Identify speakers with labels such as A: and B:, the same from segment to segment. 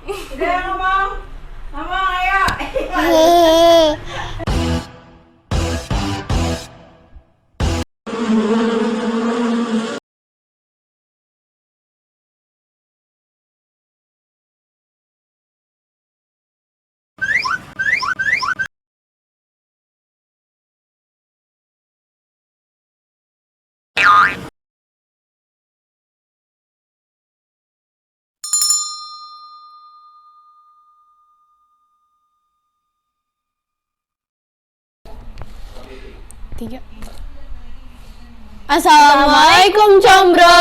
A: Udah ngomong, ngomong ayo.
B: Tiga. Assalamualaikum Combro.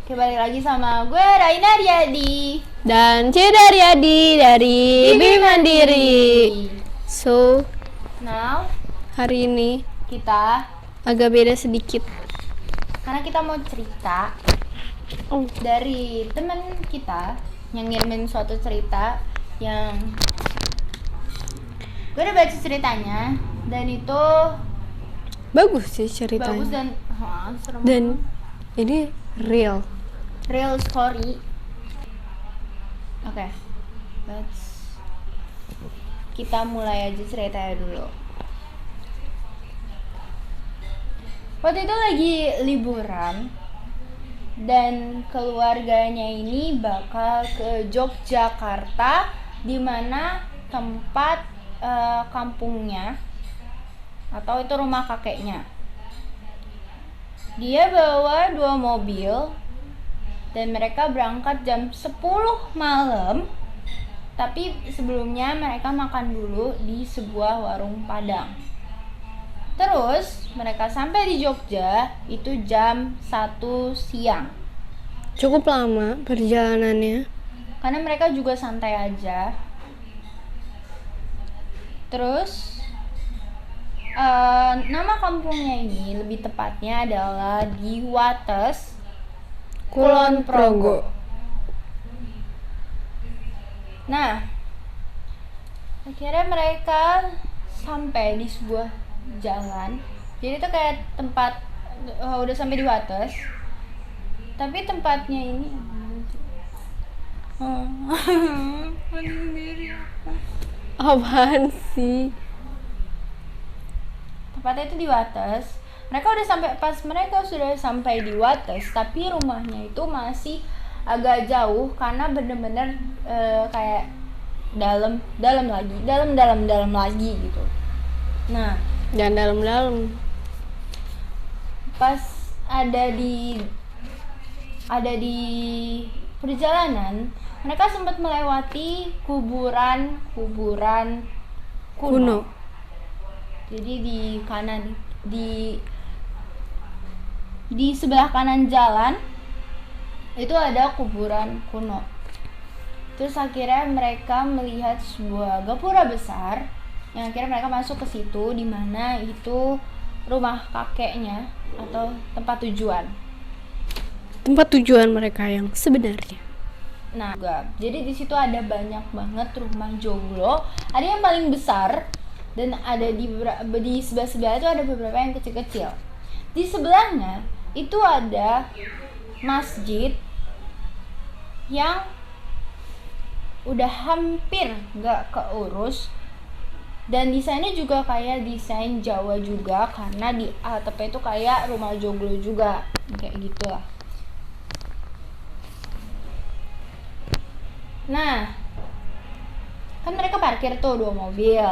C: Oke, balik lagi sama gue Raina Riyadi
B: Dan Cida Riyadi dari Bibi Mandiri. So,
C: Now,
B: hari ini
C: kita
B: agak beda sedikit.
C: karena kita mau cerita dari temen kita yang ngirimin suatu cerita yang gue udah baca ceritanya dan itu
B: Bagus sih ceritanya.
C: bagus dan serem
B: Dan ini real.
C: real story. Oke, kita mulai aja ceritanya dulu. Waktu itu lagi liburan dan keluarganya ini bakal ke Yogyakarta, di mana tempat kampungnya atau itu rumah kakeknya. Dia bawa 2 mobil dan mereka berangkat jam 10 malam. Tapi sebelumnya mereka makan dulu di sebuah warung Padang. Terus mereka sampai di Jogja itu jam 1 siang.
B: Cukup lama perjalanannya.
C: Karena mereka juga santai aja. Terus nama kampungnya ini lebih tepatnya adalah di Wates, Kulon Progo. Nah, akhirnya mereka sampai di sebuah jalan. Jadi itu kayak tempat udah sampai di Wates, tapi tempatnya ini
B: Apaan sih?
C: tempatnya itu di Wates. Mereka sudah sampai di Wates, tapi rumahnya itu masih agak jauh karena bener-bener kayak dalam lagi gitu. Nah,
B: Jangan dalam-dalam.
C: pas ada di perjalanan, mereka sempat melewati kuburan kuno. Jadi di sebelah kanan jalan itu ada kuburan kuno. Terus akhirnya mereka melihat sebuah gapura besar yang akhirnya mereka masuk ke situ, di mana itu rumah kakeknya atau tempat tujuan.
B: Tempat tujuan mereka yang sebenarnya.
C: Nah, jadi di situ ada banyak banget rumah joglo. Ada yang paling besar dan ada di sebelah itu ada beberapa yang kecil-kecil. Di sebelahnya itu ada masjid yang udah hampir nggak keurus, dan desainnya juga kayak desain Jawa juga karena di atapnya itu kayak rumah joglo juga, kayak gitulah. Nah, kan mereka parkir tuh 2 mobil.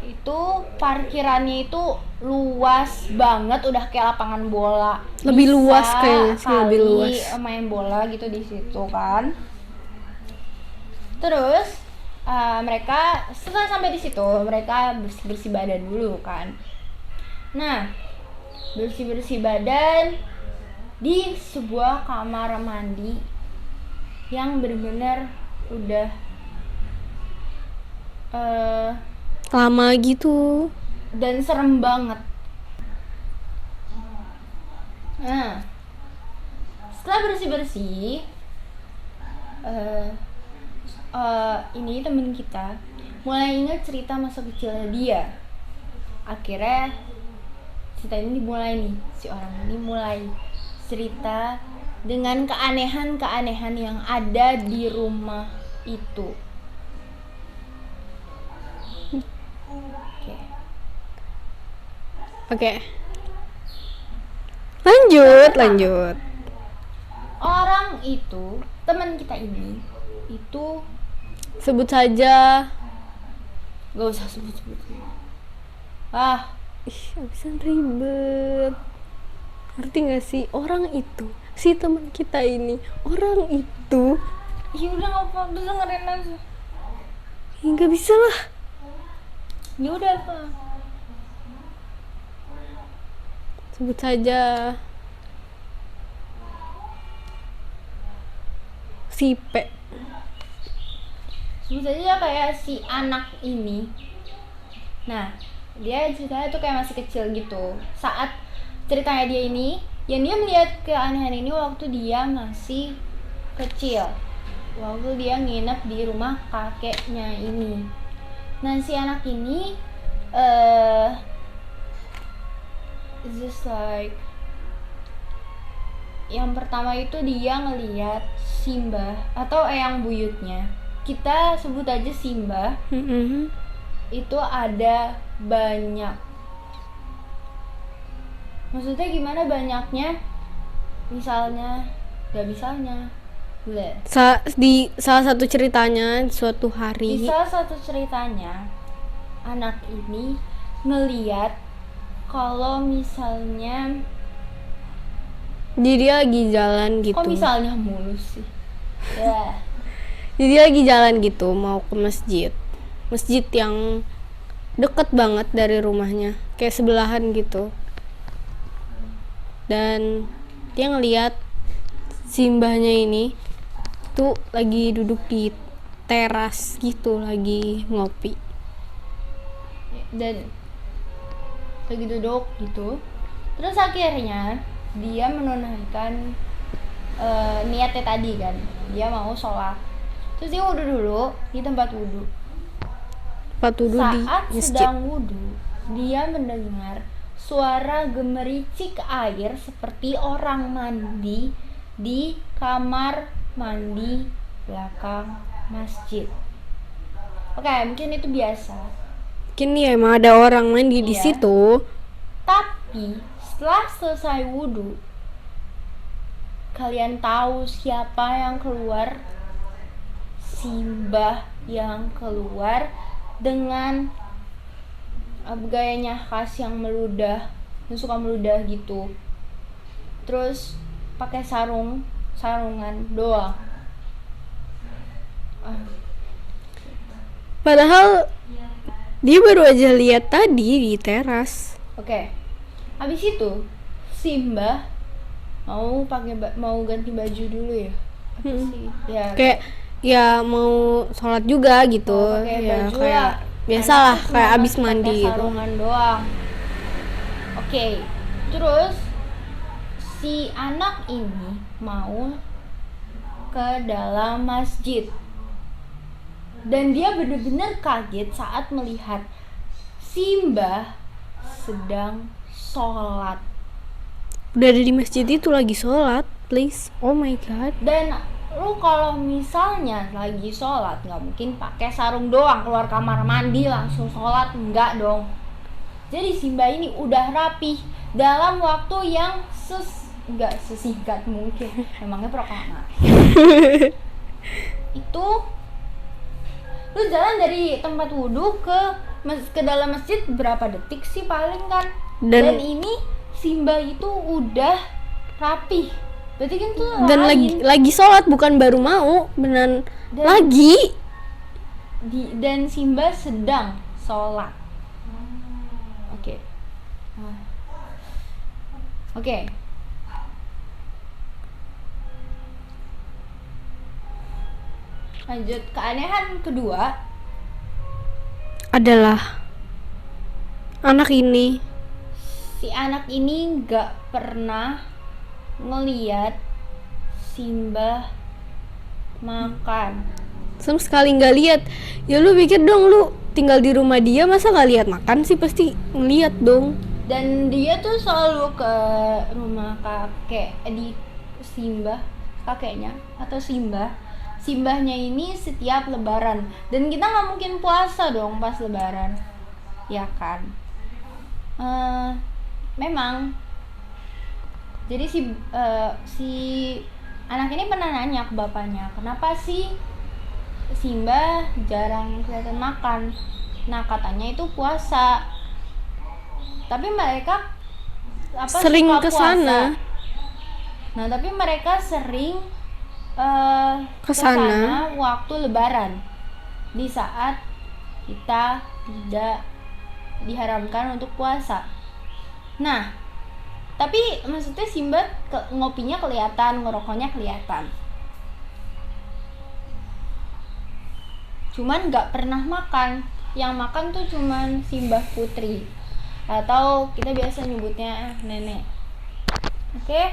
C: Itu parkirannya itu luas banget, udah kayak lapangan bola.
B: Lebih
C: Bisa
B: luas kayaknya sih, lebih luas.
C: main bola gitu di situ kan. Terus mereka setelah sampai di situ, mereka bersih badan dulu kan. Nah, bersih badan di sebuah kamar mandi yang benar-benar udah
B: Lama gitu.
C: dan serem banget. Nah, setelah bersih ini temen kita mulai ingat cerita masa kecilnya dia. Akhirnya cerita ini dimulai nih, si orang ini mulai cerita dengan keanehan-keanehan yang ada di rumah itu. Oke.
B: Oke. Lanjut.
C: Orang itu, teman kita ini, itu
B: Sebut saja.
C: gak usah sebut-sebut.
B: Abisan ribet. Ngerti gak sih? Orang itu, si teman kita ini, orang itu.
C: Ya udah nggak apa, bisa dengerin aja.
B: Ya gak bisa lah.
C: Ya udah apa?
B: Sebut saja. Si P.
C: Sebut aja kayak si anak ini. Nah, dia ceritanya tuh kayak masih kecil gitu. Saat ceritanya dia ini, yang dia melihat keanehan ini waktu dia masih kecil. Waktu dia nginep di rumah kakeknya ini. Nah, si anak ini it's just like yang pertama itu dia ngelihat Simba atau eyang buyutnya. Kita sebut aja Simba. Itu ada banyak. Maksudnya gimana banyaknya? Misalnya, gak misalnya.
B: Di salah satu ceritanya suatu
C: Di
B: hari.
C: salah satu ceritanya, anak ini ngeliat kalau misalnya,
B: Jadi dia lagi jalan gitu.
C: kok misalnya mulu sih? Ya,
B: Jadi dia lagi jalan gitu mau ke masjid. Masjid yang deket banget dari rumahnya, kayak sebelahan gitu. Dan dia ngeliat Simbahnya ini tuh lagi duduk di teras gitu, lagi ngopi.
C: dan lagi duduk gitu. Terus akhirnya dia menunaikan niatnya tadi kan, dia mau sholat. Terus dia wudhu dulu di tempat wudhu.
B: Patudu di
C: Saat
B: masjid.
C: sedang wudhu, dia mendengar suara gemericik air seperti orang mandi di kamar mandi belakang masjid. Oke, mungkin itu biasa.
B: Mungkin ya emang ada orang mandi di
C: Iya.
B: situ.
C: Tapi setelah selesai wudhu, kalian tahu siapa yang keluar? Simbah yang keluar dengan gayanya khas yang meludah, yang suka meludah gitu. Terus pakai sarungan doang.
B: Padahal dia baru aja lihat tadi di teras.
C: Oke. Habis itu Simbah mau ganti baju dulu ya. Apa sih? Ya,
B: Kayak ya mau sholat juga gitu.
C: mau pakai
B: Ya
C: baju
B: kayak
C: lah.
B: biasalah
C: Anak tuh
B: kayak
C: cuma
B: abis
C: pakai
B: mandi gitu.
C: sarungan doang. Oke. Terus si anak ini mau ke dalam masjid. Dan dia benar-benar kaget saat melihat Simbah sedang sholat.
B: Udah ada di masjid itu lagi sholat, please. Oh my god.
C: Dan lu kalau misalnya lagi sholat nggak mungkin pakai sarung doang keluar kamar mandi langsung sholat, enggak dong. Jadi Simba ini udah rapih dalam waktu yang nggak sesingkat mungkin. Emangnya proklamasi. Itu lu jalan dari tempat wudhu ke dalam masjid berapa detik sih paling kan? Dan ini Simba itu udah rapih. Berarti kan tuh
B: Dan lagi sholat, bukan baru mau, beneran lagi.
C: Dan Simba sedang sholat. Oke. Oke. Lanjut, keanehan kedua
B: adalah anak ini.
C: si anak ini nggak pernah ngeliat Simba makan.
B: Sama sekali nggak lihat. Ya lu pikir dong, lu tinggal di rumah dia masa nggak lihat makan sih? Pasti ngeliat dong.
C: Dan dia tuh selalu ke rumah kakek Simbah, kakeknya atau Simbahnya ini setiap lebaran. Dan kita nggak mungkin puasa dong pas lebaran, ya kan? Memang. Jadi si anak ini pernah nanya ke bapaknya, kenapa sih Simbah jarang kelihatan makan? Nah, katanya itu puasa. Tapi mereka
B: Sering
C: suka
B: ke
C: puasa.
B: sana.
C: Nah, tapi mereka sering
B: Ke sana.
C: waktu lebaran, di saat kita tidak diharamkan untuk puasa. Nah, tapi maksudnya Simbah ngopinya kelihatan, ngerokoknya kelihatan. Cuman nggak pernah makan. Yang makan tuh cuman Simbah putri, atau kita biasa nyebutnya nenek. Oke?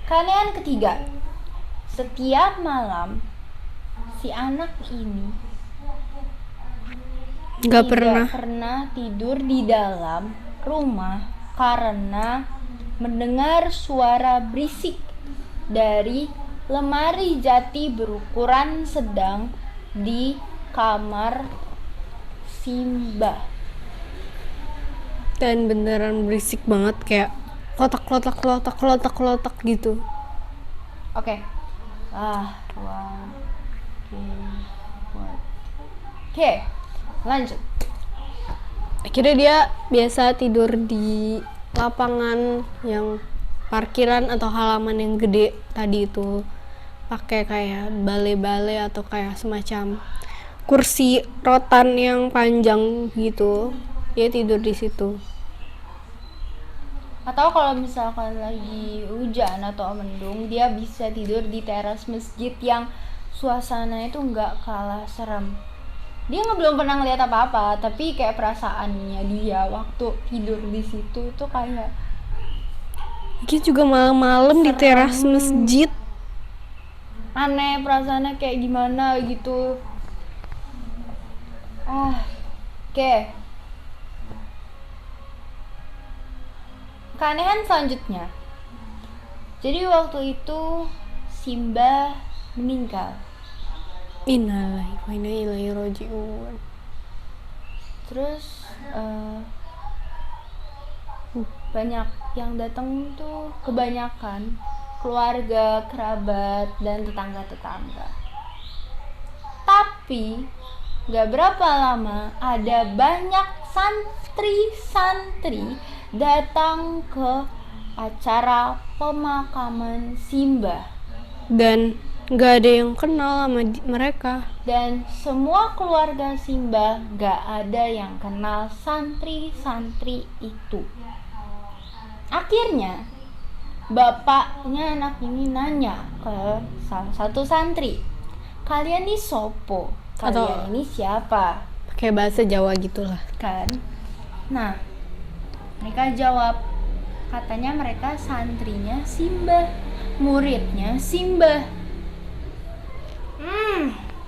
C: Keanehan ketiga, setiap malam si anak ini
B: Nggak
C: tidak
B: pernah.
C: pernah tidur di dalam rumah karena mendengar suara berisik dari lemari jati berukuran sedang di kamar Simbah.
B: Dan beneran berisik banget, kayak klotak gitu.
C: Oke. Oke, lanjut.
B: Akhirnya dia biasa tidur di lapangan yang parkiran atau halaman yang gede tadi itu, pakai kayak bale-bale atau kayak semacam kursi rotan yang panjang gitu. Dia tidur di situ.
C: Atau kalau misalkan lagi hujan atau mendung, dia bisa tidur di teras masjid yang suasananya itu nggak kalah serem. Dia belum pernah ngeliat apa-apa, tapi kayak perasaannya dia waktu tidur di situ itu kayak
B: Dia juga malam-malam di teras masjid.
C: aneh, perasaannya kayak gimana gitu. Oke. Keanehan selanjutnya. Jadi waktu itu Simbah meninggal.
B: Innalillahi wa inna ilaihi raji'un.
C: Terus banyak yang datang tuh, kebanyakan keluarga, kerabat, dan tetangga-tetangga. Tapi gak berapa lama ada banyak santri-santri datang ke acara pemakaman Simbah.
B: Dan nggak ada yang kenal sama mereka.
C: Dan semua keluarga Simbah gak ada yang kenal santri-santri itu. Akhirnya bapaknya anak ini nanya ke salah satu santri, kalian ini sopo? Kalian ini siapa?
B: Pakai bahasa Jawa gitulah.
C: Kan? Nah, mereka jawab, katanya mereka santrinya Simbah, muridnya Simbah.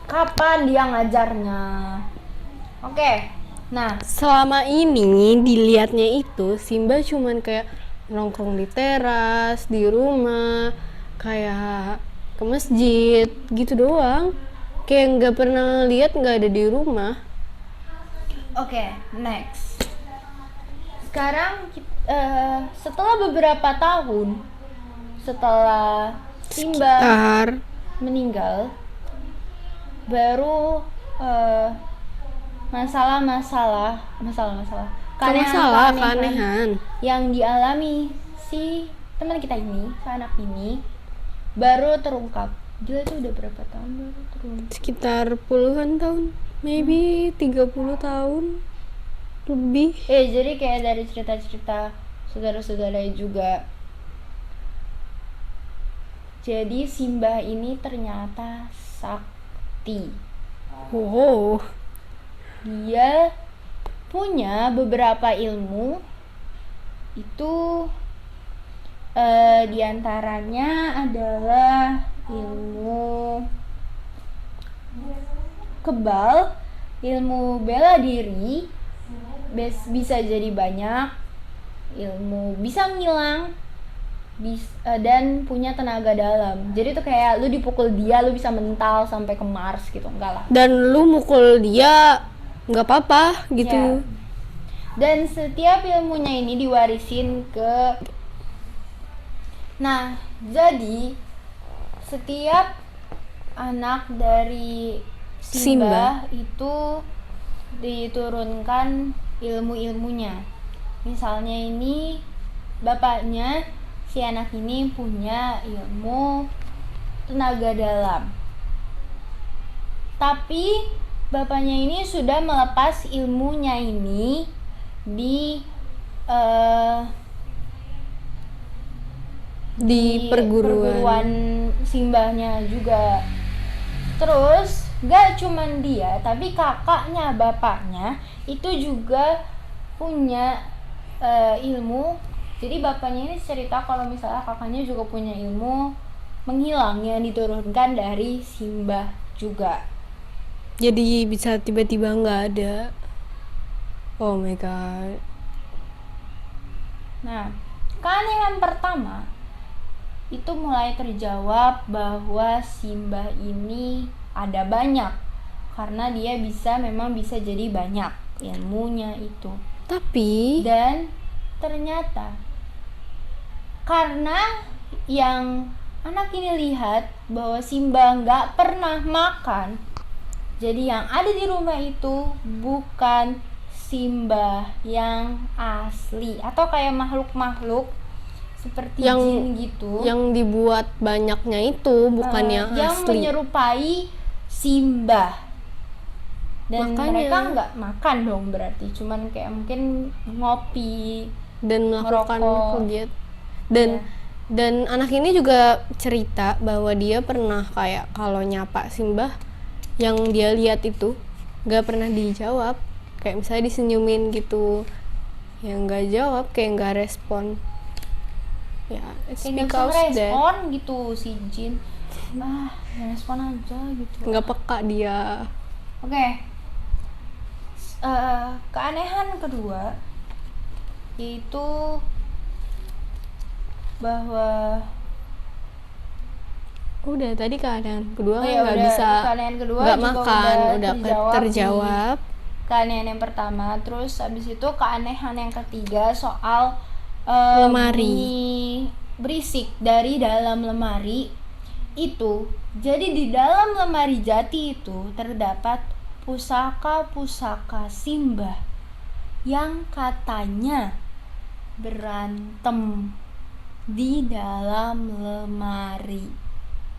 C: Kapan dia ngajarnya? Oke. Nah,
B: Selama ini dilihatnya itu Simbah cuman kayak nongkrong di teras, di rumah, kayak ke masjid gitu doang. Kayak nggak pernah lihat, nggak ada di rumah.
C: oke, next. Sekarang setelah beberapa tahun setelah Simbah
B: Sekitar
C: meninggal, baru masalah
B: keanehan.
C: yang dialami si teman kita ini, si anak ini baru terungkap. Gila, itu udah berapa tahun baru terungkap?
B: Sekitar puluhan tahun, maybe 30 tahun lebih.
C: Jadi kayak dari cerita-cerita saudara-saudara juga. Jadi Simbah ini ternyata sakti.
B: Wow.
C: Dia punya beberapa ilmu. Itu diantaranya adalah ilmu kebal, ilmu bela diri, bisa jadi banyak, ilmu, bisa ngilang, dan punya tenaga dalam. Jadi tuh kayak lu dipukul dia, lu bisa mental sampai ke Mars gitu, enggak lah.
B: Dan lu mukul dia nggak apa-apa gitu.
C: Ya. Dan setiap ilmunya ini diwarisin ke. Nah, jadi setiap anak dari Simba itu diturunkan ilmu-ilmunya. Misalnya ini bapaknya si anak ini punya ilmu tenaga dalam. Tapi bapaknya ini sudah melepas ilmunya ini di perguruan Simbahnya juga. Terus gak cuman dia, tapi kakaknya bapaknya itu juga punya ilmu. Jadi bapaknya ini cerita kalau misalnya kakaknya juga punya ilmu menghilang yang diturunkan dari Simbah juga.
B: Jadi bisa tiba-tiba nggak ada. Oh my god.
C: Nah, keanehan pertama itu mulai terjawab bahwa Simbah ini ada banyak, karena dia memang bisa jadi banyak ilmunya itu.
B: Tapi
C: Dan ternyata karena yang anak ini lihat bahwa Simba nggak pernah makan, jadi yang ada di rumah itu bukan Simba yang asli, atau kayak makhluk-makhluk seperti
B: yang
C: jin gitu,
B: yang dibuat banyaknya itu bukan yang
C: yang
B: asli.
C: menyerupai Simba. Dan
B: Makanya.
C: mereka nggak makan dong, berarti cuman kayak mungkin ngopi
B: Dan melakukan
C: merokok.
B: kegiatan. Dan
C: Ya.
B: dan anak ini juga cerita bahwa dia pernah kayak kalau nyapa Simbah yang dia lihat itu nggak pernah dijawab, kayak misalnya disenyumin gitu, yang nggak jawab, kayak nggak respon. Ya, it's
C: Kayak nggak
B: because
C: bisa
B: that
C: respon gitu si Jin. Ya respon aja gitu.
B: nggak peka dia.
C: Oke. Keanehan kedua yaitu bahwa
B: Udah tadi keadaan kedua
C: Oh
B: kan
C: ya
B: nggak
C: udah,
B: bisa,
C: keanehan kedua
B: nggak
C: juga
B: makan, udah
C: terjawab di
B: terjawab.
C: keanehan yang pertama. Terus abis itu keanehan yang ketiga soal
B: Lemari.
C: bunyi berisik dari dalam lemari itu. Jadi di dalam lemari jati itu terdapat pusaka-pusaka Simbah yang katanya berantem di dalam lemari.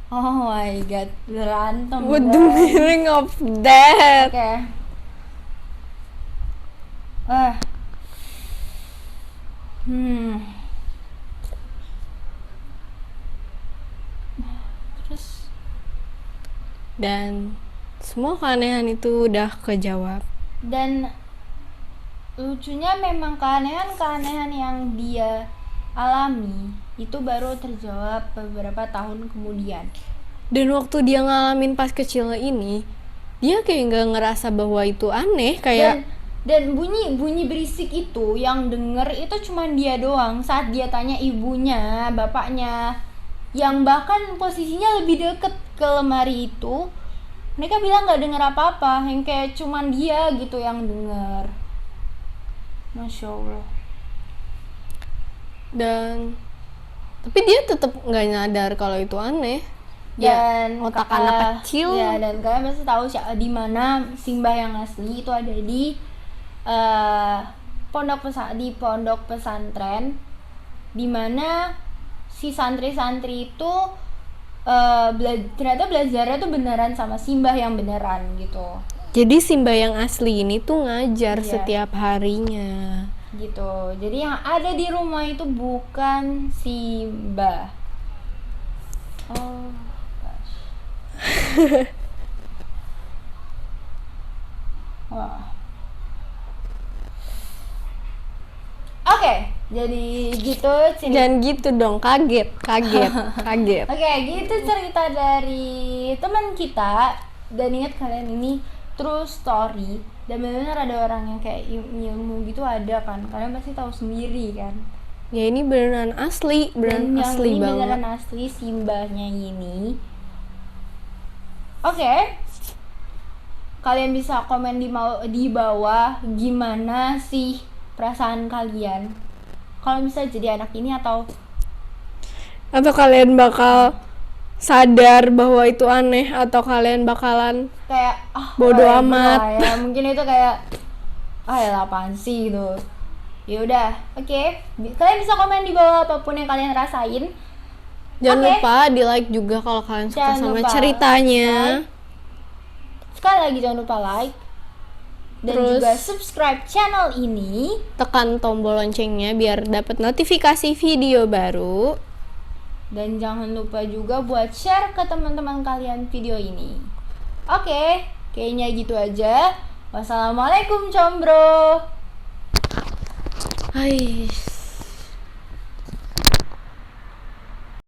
C: Oh my god, berantem.
B: What the
C: guys.
B: meaning of that?
C: Oke. Terus
B: Dan semua keanehan itu udah kejawab.
C: dan lucunya memang keanehan-keanehan yang dia alami itu baru terjawab beberapa tahun kemudian.
B: Dan waktu dia ngalamin pas kecil ini, dia kayak nggak ngerasa bahwa itu aneh, kayak
C: Dan bunyi berisik itu yang denger itu cuman dia doang saat dia tanya ibunya, bapaknya, yang bahkan posisinya lebih deket ke lemari itu. Mereka bilang nggak denger apa-apa, yang kayak cuman dia gitu yang denger. Masya Allah.
B: dan tapi dia tetap nggak nyadar kalau itu aneh.
C: Dan
B: otak anak kecil.
C: Ya, dan kalian pasti tahu di mana Simbah yang asli itu ada di pondok pesantren, di mana si santri-santri itu ternyata belajarnya tuh beneran sama Simbah yang beneran gitu.
B: Jadi Simba yang asli ini tuh ngajar
C: Iya.
B: setiap harinya.
C: Gitu. Jadi yang ada di rumah itu bukan Simbah. Oh gosh. Wah. Oke, jadi gitu cerita.
B: Dan gitu dong, kaget.
C: Oke, gitu cerita dari teman kita. Dan ingat kalian ini true story dan benar-benar ada orang yang kayak ilmu gitu ada kan, kalian pasti tahu sendiri kan.
B: Ya ini beneran asli, beneran
C: Dan yang
B: asli
C: ini
B: banget.
C: beneran asli simbahnya ini. Oke. Kalian bisa komen di bawah gimana sih perasaan kalian kalau bisa jadi anak ini, atau
B: Kalian bakal sadar bahwa itu aneh, atau kalian bakalan
C: kayak
B: bodo
C: whatever
B: amat.
C: lah ya. Mungkin itu kayak ya apaan sih gitu. Ya udah, oke. Kalian bisa komen di bawah apapun yang kalian rasain.
B: Jangan
C: Oke.
B: lupa di like juga kalau kalian suka
C: Jangan
B: sama
C: lupa
B: ceritanya.
C: like. Sekali lagi jangan lupa like dan
B: Terus
C: juga subscribe channel ini.
B: tekan tombol loncengnya biar dapat notifikasi video baru.
C: Dan jangan lupa juga buat share ke teman-teman kalian video ini. Oke, kayaknya gitu aja. Wassalamualaikum combro.
B: Hai.